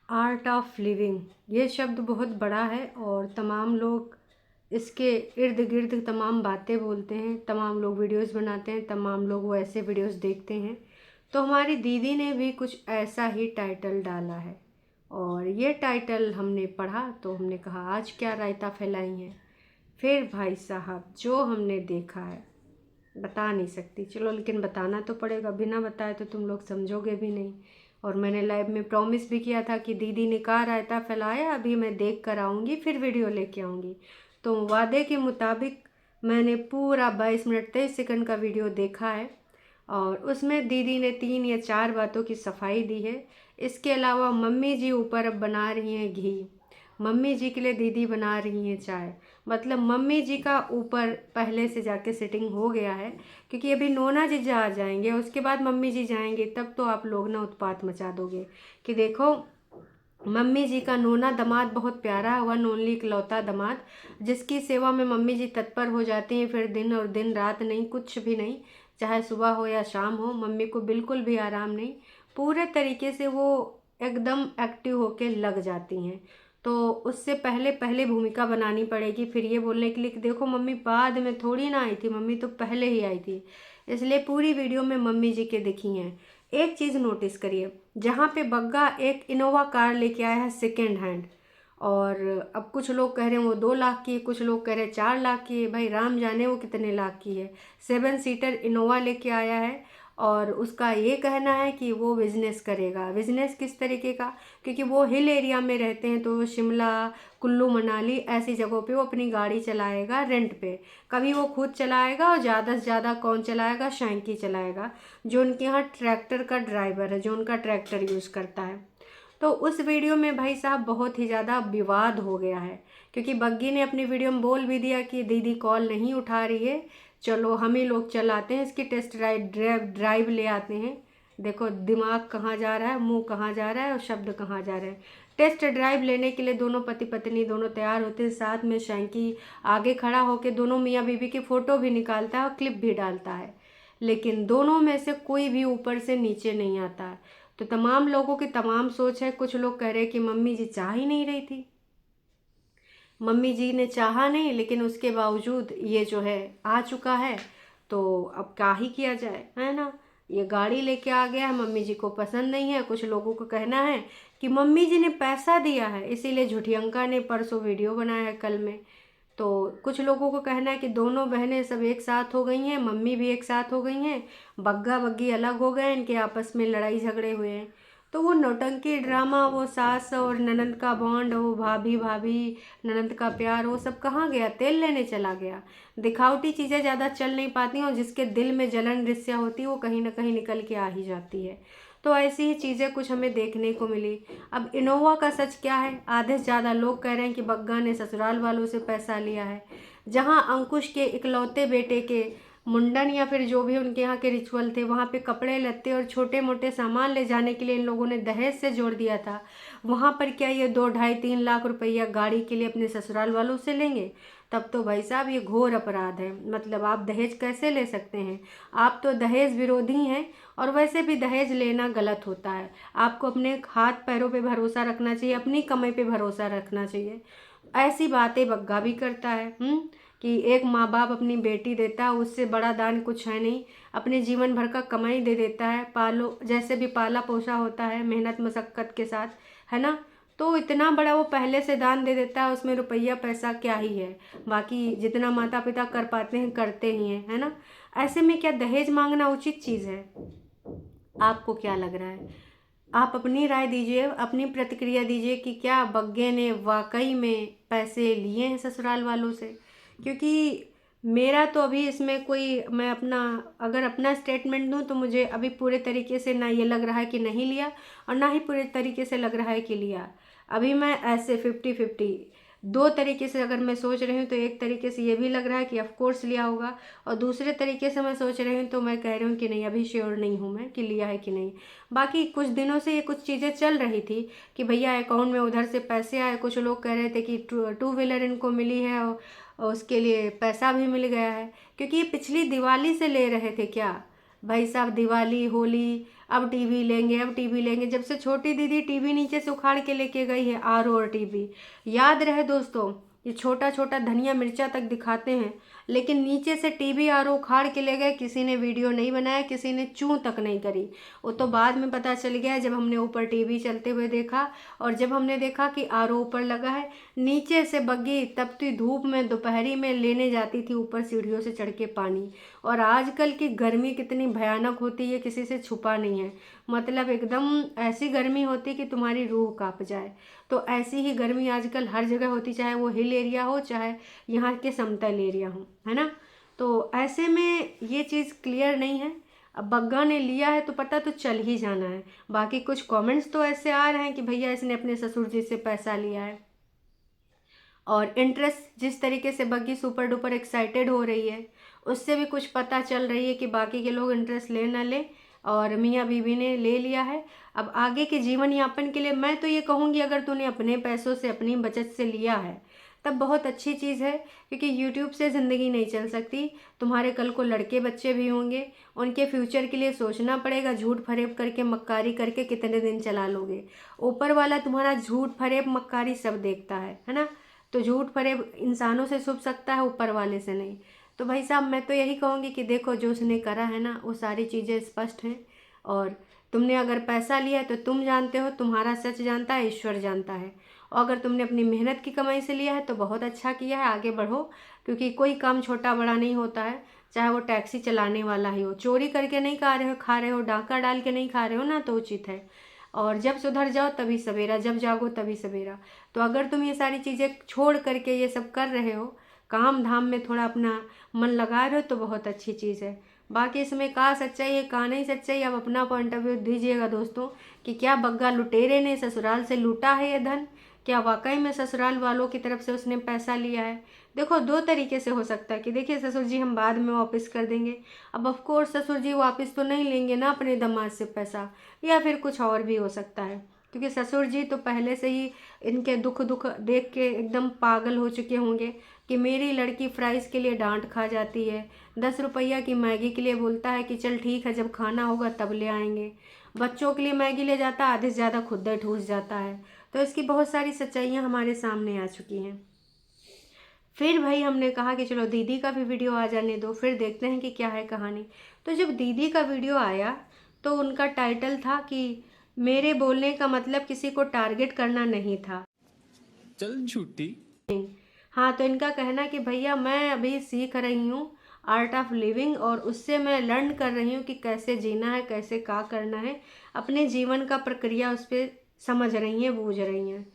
Art of living, ये शब्द बहुत बड़ा है और तमाम लोग इसके इर्द गिर्द तमाम बातें बोलते हैं, तमाम लोग वीडियोस बनाते हैं, तमाम लोग वो ऐसे वीडियोस देखते हैं। तो हमारी दीदी ने भी कुछ ऐसा ही टाइटल डाला है और ये टाइटल हमने पढ़ा तो हमने कहा आज क्या रायता फैलाई है। फिर भाई साहब जो हमने देखा है बता नहीं सकती, चलो लेकिन बताना तो पड़ेगा, बिना बताए तो तुम लोग समझोगे भी नहीं। और मैंने लाइव में प्रॉमिस भी किया था कि दीदी ने कहा रायता फैलाया, अभी मैं देख कर आऊँगी फिर वीडियो लेके आऊँगी। तो वादे के मुताबिक मैंने पूरा 22 मिनट 23 सेकंड का वीडियो देखा है और उसमें दीदी ने 3 या 4 बातों की सफाई दी है। इसके अलावा मम्मी जी ऊपर अब बना रही हैं घी, मम्मी जी के लिए दीदी बना रही हैं चाय। मतलब मम्मी जी का ऊपर पहले से जाके सेटिंग हो गया है, क्योंकि अभी नोना जी जा जाएंगे उसके बाद मम्मी जी जाएंगे, तब तो आप लोग ना उत्पात मचा दोगे कि देखो मम्मी जी का नोना दामाद बहुत प्यारा हुआ, नोनली इकलौता दामाद जिसकी सेवा में मम्मी जी तत्पर हो जाती हैं। फिर दिन और दिन रात नहीं, कुछ भी नहीं, चाहे सुबह हो या शाम हो, मम्मी को बिल्कुल भी आराम नहीं, पूरे तरीके से वो एकदम एक्टिव होके लग जाती हैं। तो उससे पहले पहले भूमिका बनानी पड़ेगी, फिर ये बोलने के लिए कि देखो मम्मी बाद में थोड़ी ना आई थी, मम्मी तो पहले ही आई थी। इसलिए पूरी वीडियो में मम्मी जी के दिखी हैं। एक चीज़ नोटिस करिए, जहाँ पे बग्गा एक इनोवा कार लेके आया है सेकेंड हैंड, और अब कुछ लोग कह रहे हैं वो 2 लाख की है, कुछ लोग कह रहे हैं 4 लाख की है, भाई राम जाने वो कितने लाख की है। 7 सीटर इनोवा लेके आया है और उसका ये कहना है कि वो बिज़नेस करेगा। बिज़नेस किस तरीके का, क्योंकि वो हिल एरिया में रहते हैं तो वो शिमला कुल्लू मनाली ऐसी जगहों पे वो अपनी गाड़ी चलाएगा रेंट पे। कभी वो खुद चलाएगा और ज़्यादा से ज़्यादा कौन चलाएगा, शैंकी चलाएगा जो उनके यहाँ ट्रैक्टर का ड्राइवर है, जो उनका ट्रैक्टर यूज़ करता है। तो उस वीडियो में भाई साहब बहुत ही ज़्यादा विवाद हो गया है, क्योंकि बग्गी ने अपनी वीडियो में बोल भी दिया कि दीदी कॉल नहीं उठा रही है, चलो हम ही लोग चलाते हैं इसकी टेस्ट ड्राइव ले आते हैं। देखो दिमाग कहाँ जा रहा है, मुंह कहाँ जा रहा है और शब्द कहाँ जा रहे हैं। टेस्ट ड्राइव लेने के लिए दोनों पति पत्नी दोनों तैयार होते हैं, साथ में शैंकी आगे खड़ा होकर दोनों मियाँ बीवी की फ़ोटो भी निकालता है और क्लिप भी डालता है, लेकिन दोनों में से कोई भी ऊपर से नीचे नहीं आता है। तो तमाम लोगों की तमाम सोच है, कुछ लोग कह रहे हैं कि मम्मी जी चाह ही नहीं रही थी, मम्मी जी ने चाहा नहीं, लेकिन उसके बावजूद ये जो है आ चुका है, तो अब क्या ही किया जाए, है ना। ये गाड़ी लेके आ गया है, मम्मी जी को पसंद नहीं है। कुछ लोगों का कहना है कि मम्मी जी ने पैसा दिया है इसीलिए झुठियंका ने परसों वीडियो बनाया है कल में। तो कुछ लोगों को कहना है कि दोनों बहनें सब एक साथ हो गई हैं, मम्मी भी एक साथ हो गई हैं, बग्गा बग्गी अलग हो गए, इनके आपस में लड़ाई झगड़े हुए हैं। तो वो नौटंकी ड्रामा, वो सास और ननंद का बॉन्ड, वो भाभी भाभी ननंद का प्यार, वो सब कहाँ गया, तेल लेने चला गया। दिखावटी चीज़ें ज़्यादा चल नहीं पाती और जिसके दिल में जलन ईर्ष्या होती है वो कहीं ना कहीं निकल के आ ही जाती है। तो ऐसी ही चीज़ें कुछ हमें देखने को मिली। अब इनोवा का सच क्या है, आधे से ज़्यादा लोग कह रहे हैं कि बग्गा ने ससुराल वालों से पैसा लिया है। जहाँ अंकुश के इकलौते बेटे के मुंडन या फिर जो भी उनके यहाँ के रिचुअल थे, वहाँ पे कपड़े लत्ते और छोटे मोटे सामान ले जाने के लिए इन लोगों ने दहेज से जोड़ दिया था। वहाँ पर क्या ये 2 ढाई 3 लाख रुपया गाड़ी के लिए अपने ससुराल वालों से लेंगे? तब तो भाई साहब ये घोर अपराध है। मतलब आप दहेज कैसे ले सकते हैं? आप तो दहेज विरोधी हैं और वैसे भी दहेज लेना गलत होता है। आपको अपने हाथ पैरों पे भरोसा रखना चाहिए, अपनी कमाई पे भरोसा रखना चाहिए। ऐसी बातें बग्गा भी करता है कि एक माँ बाप अपनी बेटी देता है, उससे बड़ा दान कुछ है नहीं। अपने जीवन भर का कमाई दे देता है, पालो जैसे भी पाला पोसा होता है मेहनत मशक्क़त के साथ, है ना। तो इतना बड़ा वो पहले से दान दे देता है, उसमें रुपया पैसा क्या ही है। बाकी जितना माता पिता कर पाते हैं करते ही हैं, है ना। ऐसे में क्या दहेज मांगना उचित चीज़ है? आपको क्या लग रहा है? आप अपनी राय दीजिए, अपनी प्रतिक्रिया दीजिए कि क्या बग्गे ने वाकई में पैसे लिए हैं ससुराल वालों से। क्योंकि मेरा तो अभी इसमें कोई, मैं अपना अगर अपना स्टेटमेंट दूं तो मुझे अभी पूरे तरीके से ना ये लग रहा है कि नहीं लिया और ना ही पूरे तरीके से लग रहा है कि लिया। अभी मैं ऐसे 50-50 दो तरीके से अगर मैं सोच रही हूँ तो एक तरीके से ये भी लग रहा है कि ऑफ कोर्स लिया होगा, और दूसरे तरीके से मैं सोच रही हूँ तो मैं कह रही हूँ कि नहीं, अभी श्योर नहीं हूँ मैं कि लिया है कि नहीं। बाकी कुछ दिनों से ये कुछ चीज़ें चल रही थी कि भैया अकाउंट में उधर से पैसे आए, कुछ लोग कह रहे थे कि टू व्हीलर इनको मिली है और उसके लिए पैसा भी मिल गया है। क्योंकि ये पिछली दिवाली से ले रहे थे क्या, भाई साहब दिवाली होली अब टीवी लेंगे, अब टीवी लेंगे। जब से छोटी दीदी टीवी नीचे से उखाड़ के लेके गई है, आरओ और टीवी। याद रहे दोस्तों, ये छोटा छोटा धनिया मिर्चा तक दिखाते हैं, लेकिन नीचे से टीवी आरओ उखाड़ के ले गए। किसी ने वीडियो नहीं बनाया, किसी ने चूं तक नहीं करी। वो तो बाद में पता चल गया जब हमने ऊपर टीवी चलते हुए देखा, और जब हमने देखा कि आरओ ऊपर लगा है। नीचे से बग्गी तपती धूप में दोपहरी में लेने जाती थी ऊपर सीढ़ियों से चढ़ के पानी। और आजकल की गर्मी कितनी भयानक होती है, किसी से छुपा नहीं है। मतलब एकदम ऐसी गर्मी होती कि तुम्हारी रूह कांप जाए। तो ऐसी ही गर्मी आजकल हर जगह होती, चाहे वो हिल एरिया हो, चाहे यहाँ के समतल एरिया हो, है ना। तो ऐसे में ये चीज़ क्लियर नहीं है। अब बग्गा ने लिया है तो पता तो चल ही जाना है। बाकी कुछ कमेंट्स तो ऐसे आ रहे हैं कि भैया इसने अपने ससुर जी से पैसा लिया है, और इंटरेस्ट जिस तरीके से बग्गी सुपर डुपर एक्साइटेड हो रही है, उससे भी कुछ पता चल रही है कि बाकी के लोग इंटरेस्ट ले ना ले, और मियाँ बीवी ने ले लिया है। अब आगे के जीवन यापन के लिए मैं तो ये कहूँगी, अगर तूने अपने पैसों से अपनी बचत से लिया है तब बहुत अच्छी चीज़ है, क्योंकि यूट्यूब से ज़िंदगी नहीं चल सकती। तुम्हारे कल को लड़के बच्चे भी होंगे, उनके फ्यूचर के लिए सोचना पड़ेगा। झूठ फरेब करके मक्कारी करके कितने दिन चला लोगे। ऊपर वाला तुम्हारा झूठ फरेब मक्कारी सब देखता है ना। तो झूठ फरेब इंसानों से छुप सकता है, ऊपर वाले से नहीं। तो भाई साहब मैं तो यही कहूँगी कि देखो, जो उसने करा है ना वो सारी चीज़ें स्पष्ट हैं। और तुमने अगर पैसा लिया है तो तुम जानते हो, तुम्हारा सच जानता है, ईश्वर जानता है। और अगर तुमने अपनी मेहनत की कमाई से लिया है तो बहुत अच्छा किया है, आगे बढ़ो। क्योंकि कोई काम छोटा बड़ा नहीं होता है, चाहे वो टैक्सी चलाने वाला ही हो। चोरी करके नहीं खा रहे हो, डाका डाल के नहीं खा रहे हो ना, तो उचित है। और जब सुधर जाओ तभी सवेरा, जब जागो तभी सवेरा। तो अगर तुम ये सारी चीज़ें छोड़ करके ये सब कर रहे हो, काम धाम में थोड़ा अपना मन लगा रहे हो, तो बहुत अच्छी चीज़ है। बाकी इसमें कहाँ सच्चाई है कहाँ नहीं सच्चाई, अब अपना पॉइंट ऑफ व्यू दीजिएगा दोस्तों, कि क्या बग्गा लुटेरे ने ससुराल से लूटा है ये धन? क्या वाकई में ससुराल वालों की तरफ से उसने पैसा लिया है? देखो, दो तरीके से हो सकता है कि देखिए ससुर जी हम बाद में वापस कर देंगे। अब ऑफ कोर्स ससुर जी वापस तो नहीं लेंगे ना अपने दामाद से पैसा, या फिर कुछ और भी हो सकता है। क्योंकि ससुर जी तो पहले से ही इनके दुख दुख देख के एकदम पागल हो चुके होंगे कि मेरी लड़की फ्राइज़ के लिए डांट खा जाती है, 10 रुपया की मैगी के लिए बोलता है कि चल ठीक है जब खाना होगा तब ले आएंगे। बच्चों के लिए मैगी ले जाता, आधे से ज़्यादा खुद ही ठूस जाता है। तो इसकी बहुत सारी सच्चाइयाँ हमारे सामने आ चुकी हैं। फिर भाई हमने कहा कि चलो दीदी का भी वीडियो आ जाने दो, फिर देखते हैं कि क्या है कहानी। तो जब दीदी का वीडियो आया तो उनका टाइटल था कि मेरे बोलने का मतलब किसी को टारगेट करना नहीं था। चल झूठी। हाँ, तो इनका कहना कि भैया मैं अभी सीख रही हूँ आर्ट ऑफ लिविंग, और उससे मैं लर्न कर रही हूँ कि कैसे जीना है, कैसे क्या करना है, अपने जीवन का प्रक्रिया उस पर समझ रही हैं, बूझ रही हैं।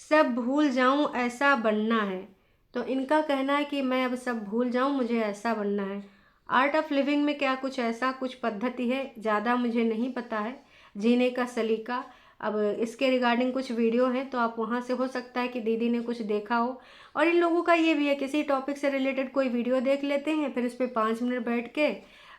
सब भूल जाऊँ ऐसा बनना है। तो इनका कहना है कि मैं अब सब भूल जाऊँ, मुझे ऐसा बनना है। आर्ट ऑफ लिविंग में क्या कुछ ऐसा कुछ पद्धति है, ज़्यादा मुझे नहीं पता है, जीने का सलीका। अब इसके रिगार्डिंग कुछ वीडियो हैं, तो आप वहाँ से हो सकता है कि दीदी ने कुछ देखा हो। और इन लोगों का ये भी है, किसी टॉपिक से रिलेटेड कोई वीडियो देख लेते हैं, फिर उस पर 5 मिनट बैठ के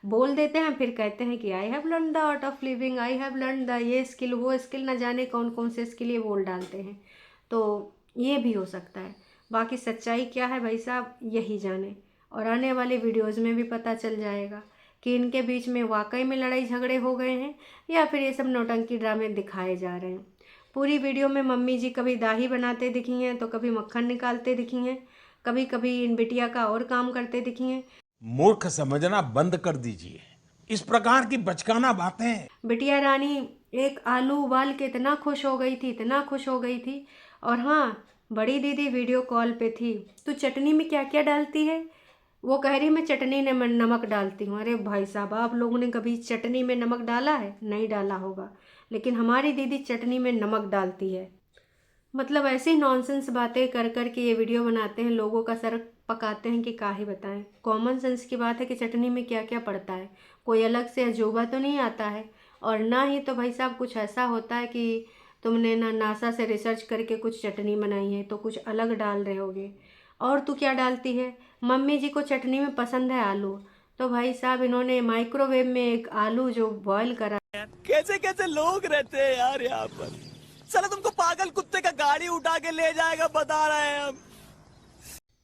बोल देते हैं, फिर कहते हैं कि I have learn the art of living, I have learn the ये स्किल वो स्किल, ना जाने कौन कौन से स्किल ये बोल डालते हैं। तो ये भी हो सकता है। बाकी सच्चाई क्या है भाई साहब यही जाने, और आने वाले वीडियोज़ में भी पता चल जाएगा कि इनके बीच में वाकई में लड़ाई झगड़े हो गए हैं, या फिर ये सब नौटंकी ड्रामे दिखाए जा रहे हैं। पूरी वीडियो में मम्मी जी कभी दाही बनाते दिखी हैं, तो कभी मक्खन निकालते दिखी हैं, कभी कभी इन बिटिया का और काम करते दिखी हैं। मूर्ख समझना बंद कर दीजिए, इस प्रकार की बचकाना बातें। बिटिया रानी एक आलू उबाल के इतना खुश हो गई थी, इतना खुश हो गई थी। और हाँ, बड़ी दीदी वीडियो कॉल पे थी, तू चटनी में क्या क्या डालती है? वो कह रही मैं चटनी में नमक डालती हूँ। अरे भाई साहब, आप लोगों ने कभी चटनी में नमक डाला है? नहीं डाला होगा, लेकिन हमारी दीदी चटनी में नमक डालती है। मतलब ऐसी नॉनसेंस बातें कर कर के ये वीडियो बनाते हैं, लोगों का सर पकाते हैं कि काहे बताएं। कॉमन सेंस की बात है कि चटनी में क्या क्या पड़ता है, कोई अलग से अजूबा तो नहीं आता है। और ना ही तो भाई साहब कुछ ऐसा होता है कि तुमने ना नासा से रिसर्च करके कुछ चटनी बनाई है, तो कुछ अलग डाल रहे होगे। और तू क्या डालती है? मम्मी जी को चटनी में पसंद है आलू, तो भाई साहब इन्होंने माइक्रोवेव में एक आलू जो बॉयल करा। कैसे कैसे लोग रहते हैं यार यहाँ पर। साला तुमको पागल कुत्ते का गाड़ी उठा के ले जाएगा बता रहे हैं हम।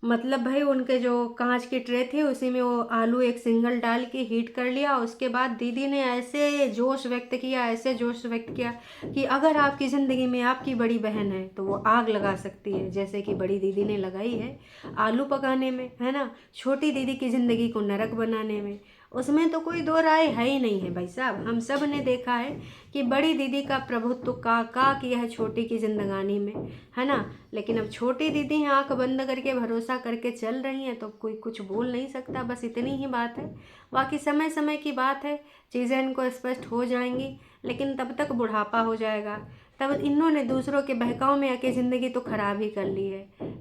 मतलब भाई उनके जो कांच की ट्रे थी उसी में वो आलू एक सिंगल डाल के हीट कर लिया। उसके बाद दीदी ने ऐसे जोश व्यक्त किया, ऐसे जोश व्यक्त किया कि अगर आपकी ज़िंदगी में आपकी बड़ी बहन है तो वो आग लगा सकती है, जैसे कि बड़ी दीदी ने लगाई है आलू पकाने में, है ना, छोटी दीदी की ज़िंदगी को नरक बनाने में। उसमें तो कोई दो राय है ही नहीं है भाई साहब। हम सब ने देखा है कि बड़ी दीदी का प्रभुत्व का किया है छोटी की जिंदगानी में, है ना। लेकिन अब छोटी दीदी आंख बंद करके भरोसा करके चल रही हैं तो कोई कुछ बोल नहीं सकता, बस इतनी ही बात है। बाकी समय समय की बात है, चीज़ें इनको स्पष्ट हो जाएंगी, लेकिन तब तक बुढ़ापा हो जाएगा। तब इन्होंने दूसरों के बहकाव में आके ज़िंदगी तो ख़राब ही कर ली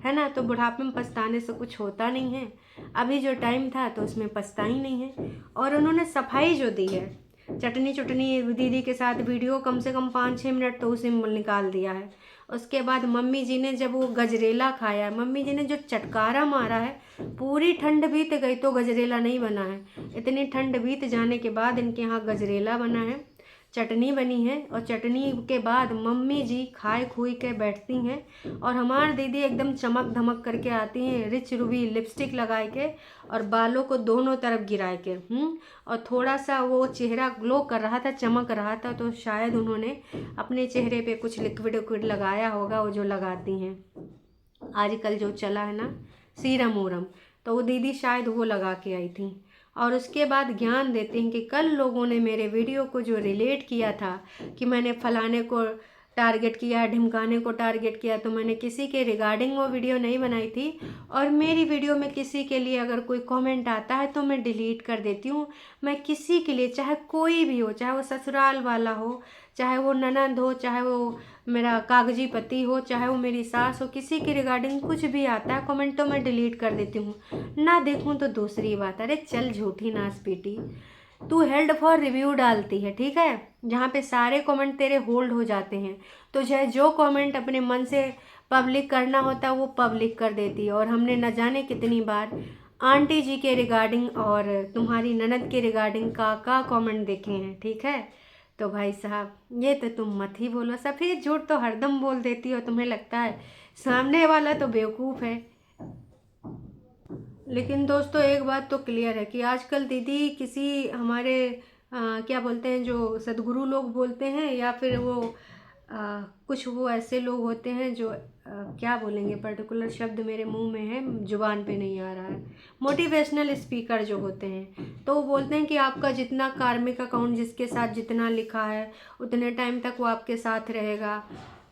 है ना। तो बुढ़ापे में पछताने से कुछ होता नहीं है। अभी जो टाइम था तो उसमें पछता ही नहीं है। और उन्होंने सफाई जो दी है, चटनी चुटनी दीदी के साथ वीडियो कम से कम 5-6 मिनट तो उसी में निकाल दिया है। उसके बाद मम्मी जी ने जब वो गजरेला खाया, मम्मी जी ने जो चटकारा मारा है, पूरी ठंड बीत गई तो गजरेला नहीं बना है। इतनी ठंड बीत जाने के बाद इनके यहाँ गजरेला बना है, चटनी बनी है, और चटनी के बाद मम्मी जी खाए खुई के बैठती हैं और हमारी दीदी एकदम चमक धमक करके आती हैं, रिच रूबी लिपस्टिक लगाए के और बालों को दोनों तरफ गिराए के। और थोड़ा सा वो चेहरा ग्लो कर रहा था, चमक रहा था, तो शायद उन्होंने अपने चेहरे पे कुछ लिक्विड विक्विड लगाया होगा, वो जो लगाती हैं आजकल जो चला है ना सीरम उरम, तो वो दीदी शायद वो लगा के आई थी। और उसके बाद ज्ञान देते हैं कि कल लोगों ने मेरे वीडियो को जो रिलेट किया था कि मैंने फलाने को टारगेट किया, ढिमकाने को टारगेट किया, तो मैंने किसी के रिगार्डिंग वो वीडियो नहीं बनाई थी। और मेरी वीडियो में किसी के लिए अगर कोई कमेंट आता है तो मैं डिलीट कर देती हूँ। मैं किसी के लिए, चाहे कोई भी हो, चाहे वो ससुराल वाला हो, चाहे वो ननद हो, चाहे वो मेरा कागजी पति हो, चाहे वो मेरी सास हो, किसी के रिगार्डिंग कुछ भी आता है कमेंट तो मैं डिलीट कर देती हूँ। ना देखूँ तो दूसरी बात। अरे चल झूठी नास पीटी, तू हेल्ड फॉर रिव्यू डालती है, ठीक है, जहाँ पे सारे कमेंट तेरे होल्ड हो जाते हैं। तो जो कमेंट अपने मन से पब्लिक करना होता है वो पब्लिक कर देती है। और हमने न जाने कितनी बार आंटी जी के रिगार्डिंग और तुम्हारी ननद के रिगार्डिंग का कमेंट देखे हैं, ठीक है। तो भाई साहब ये तो तुम मत ही बोलो, सफ़ेद झूठ तो हरदम बोल देती हो, तुम्हें लगता है सामने वाला तो बेवकूफ़ है। लेकिन दोस्तों एक बात तो क्लियर है कि आजकल दीदी किसी हमारे क्या बोलते हैं, जो सदगुरु लोग बोलते हैं, या फिर वो कुछ वो ऐसे लोग होते हैं जो क्या बोलेंगे, पर्टिकुलर शब्द मेरे मुंह में है, जुबान पे नहीं आ रहा है, मोटिवेशनल स्पीकर जो होते हैं, तो वो बोलते हैं कि आपका जितना कार्मिक अकाउंट जिसके साथ जितना लिखा है उतने टाइम तक वो आपके साथ रहेगा।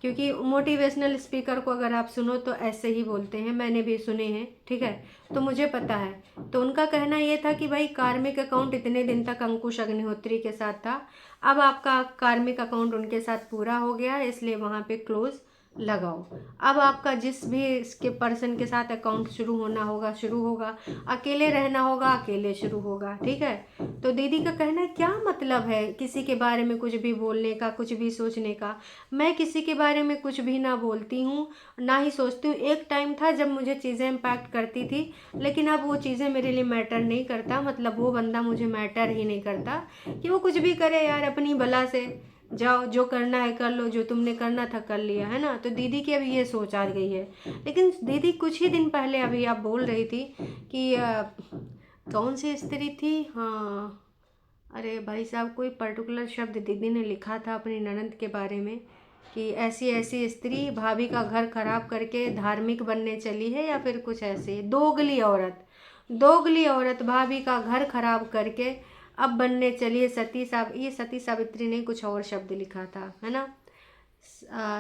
क्योंकि मोटिवेशनल स्पीकर को अगर आप सुनो तो ऐसे ही बोलते हैं, मैंने भी सुने हैं, ठीक है, तो मुझे पता है। तो उनका कहना ये था कि भाई कार्मिक अकाउंट इतने दिन तक अंकुश अग्निहोत्री के साथ था, अब आपका कार्मिक अकाउंट उनके साथ पूरा हो गया है, इसलिए वहाँ पे क्लोज लगाओ। अब आपका जिस भी इसके पर्सन के साथ अकाउंट शुरू होना होगा शुरू होगा, अकेले रहना होगा अकेले शुरू होगा, ठीक है। तो दीदी का कहना है क्या मतलब है किसी के बारे में कुछ भी बोलने का, कुछ भी सोचने का। मैं किसी के बारे में कुछ भी ना बोलती हूँ, ना ही सोचती हूँ। एक टाइम था जब मुझे चीज़ें इम्पैक्ट करती थी, लेकिन अब वो चीज़ें मेरे लिए मैटर नहीं करता, मतलब वो बंदा मुझे मैटर ही नहीं करता कि वो कुछ भी करे यार, अपनी भला से जाओ, जो करना है कर लो, जो तुमने करना था कर लिया, है ना। तो दीदी की अभी ये सोच आ गई है। लेकिन दीदी कुछ ही दिन पहले अभी आप बोल रही थी कि कौन सी स्त्री थी, हाँ, अरे भाई साहब कोई पर्टिकुलर शब्द दीदी ने लिखा था अपनी ननद के बारे में कि ऐसी ऐसी स्त्री भाभी का घर खराब करके धार्मिक बनने चली है, या फिर कुछ ऐसे, दोगली औरत, दोगली औरत भाभी का घर खराब करके अब बनने चलिए सती साहब, ये सती सावित्री ने कुछ और शब्द लिखा था, है ना,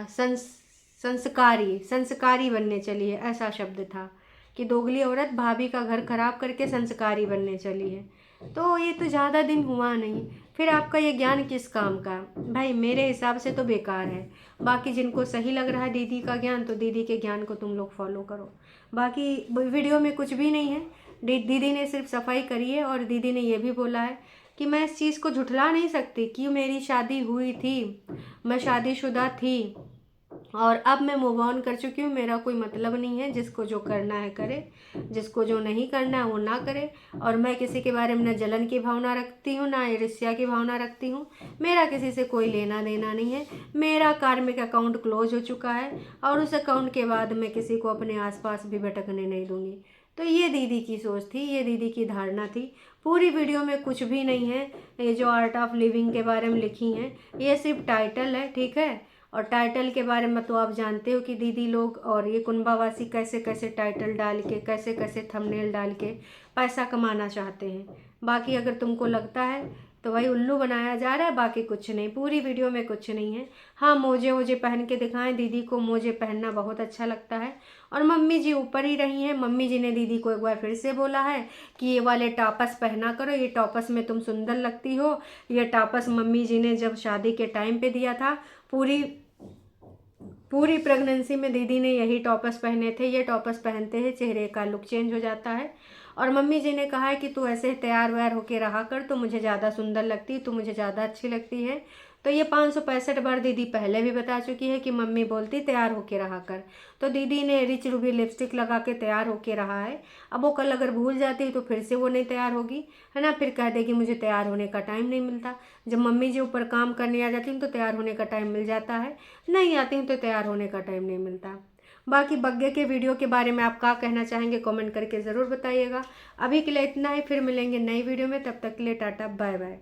संस्कारी, संस्कारी बनने चली है, ऐसा शब्द था कि दोगली औरत भाभी का घर खराब करके संस्कारी बनने चली है। तो ये तो ज़्यादा दिन हुआ नहीं, फिर आपका ये ज्ञान किस काम का भाई, मेरे हिसाब से तो बेकार है। बाकी जिनको सही लग रहा है दीदी का ज्ञान, तो दीदी के ज्ञान को तुम लोग फॉलो करो। बाकी वीडियो में कुछ भी नहीं है, दीदी ने सिर्फ सफाई करी है। और दीदी ने ये भी बोला है कि मैं इस चीज़ को झुठला नहीं सकती कि मेरी शादी हुई थी, मैं शादीशुदा थी, और अब मैं मूव ऑन कर चुकी हूँ। मेरा कोई मतलब नहीं है, जिसको जो करना है करे, जिसको जो नहीं करना है वो ना करे। और मैं किसी के बारे में ना जलन की भावना रखती हूँ, ना ईर्ष्या की भावना रखती हूँ। मेरा किसी से कोई लेना देना नहीं है। मेरा कार्मिक अकाउंट क्लोज हो चुका है और उस अकाउंट के बाद मैं किसी को अपने आसपास भी भटकने नहीं दूंगी। तो ये दीदी की सोच थी, ये दीदी की धारणा थी। पूरी वीडियो में कुछ भी नहीं है। ये जो आर्ट ऑफ लिविंग के बारे में लिखी हैं, ये सिर्फ टाइटल है, ठीक है। और टाइटल के बारे में तो आप जानते हो कि दीदी लोग और ये कुंभावासी कैसे कैसे टाइटल डाल के, कैसे कैसे थंबनेल डाल के पैसा कमाना चाहते हैं। बाकी अगर तुमको लगता है तो भाई उल्लू बनाया जा रहा है, बाकी कुछ नहीं। पूरी वीडियो में कुछ नहीं है। हाँ, मोजे वोजे पहन के दिखाएं। दीदी को मोजे पहनना बहुत अच्छा लगता है। और मम्मी जी ऊपर ही रही हैं। मम्मी जी ने दीदी को एक बार फिर से बोला है कि ये वाले टॉपस पहना करो, ये टॉपस में तुम सुंदर लगती हो। ये टॉपस मम्मी जी ने जब शादी के टाइम पे दिया था। पूरी प्रेगनेंसी में दीदी ने यही टॉपस पहने थे। ये टॉपस पहनते हैं चेहरे का लुक चेंज हो जाता है। और मम्मी जी ने कहा है कि तू ऐसे तैयार व्यार होके रहा कर, तो मुझे ज़्यादा सुंदर लगती, तो मुझे ज़्यादा अच्छी लगती है। तो ये 565 बार दीदी पहले भी बता चुकी है कि मम्मी बोलती तैयार होके रहा कर। तो दीदी ने रिच रूबी लिपस्टिक लगा के तैयार होके रहा है। अब वो कल अगर भूल जाती तो फिर से वो नहीं तैयार होगी, है ना। फिर कह देगी मुझे तैयार होने का टाइम नहीं मिलता। जब मम्मी जी ऊपर काम करने आ जाती हूँ तो तैयार होने का टाइम मिल जाता है, नहीं आती हूँ तो तैयार होने का टाइम नहीं मिलता। बाकी बग्गे के वीडियो के बारे में आप क्या कहना चाहेंगे कमेंट करके ज़रूर बताइएगा। अभी के लिए इतना ही, फिर मिलेंगे नई वीडियो में। तब तक के लिए टाटा बाय बाय।